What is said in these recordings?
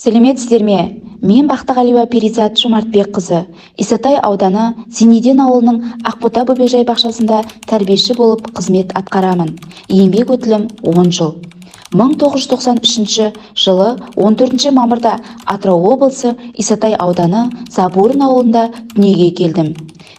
Сәлеметсіздер ме? Мен Бақтығалиева Перизат Жомартбекқызы. Исатай ауданы Зенеден ауылының Ақбота бөбекжай бақшасында тәрбиеші болып қызмет атқарамын. Еңбек өтілім 10 жыл. 1993 жылы 14 мамырда Атырау облысы Исатай ауданы Забурын ауылында дүниеге келдім.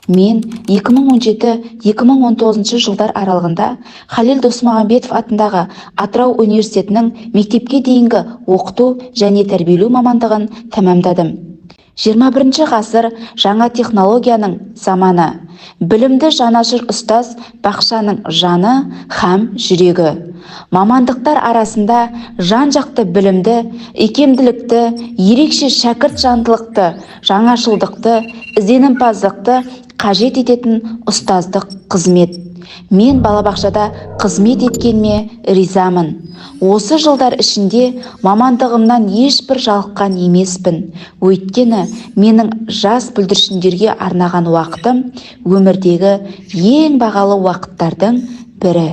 Мен 2017-2019 жылдар аралығында Халел Досмағамбетов атындағы Атырау университетінің мектепке дейінгі оқыту және тәрбиелеу мамандығын тәмамдадым. 21 ғасыр жаңа технологияның заманы. Білімді жанашыр ұстаз бақшаның жаны һәм жүрегі. Мамандықтар арасында жан-жақты білімді, икемділікті, ерекше шәкірт жандылықты, жаңашылдықты, ізденімпаздықты қажет ететін ұстаздық қызмет. Мен балабақшада қызмет еткеніме ризамын. Осы жылдар ішінде мамандығымнан ешбір жалыққан емеспін. Өйткені менің жас бүлдіршіндерге арнаған уақытым өмірдегі ең бағалы уақыттардың бірі.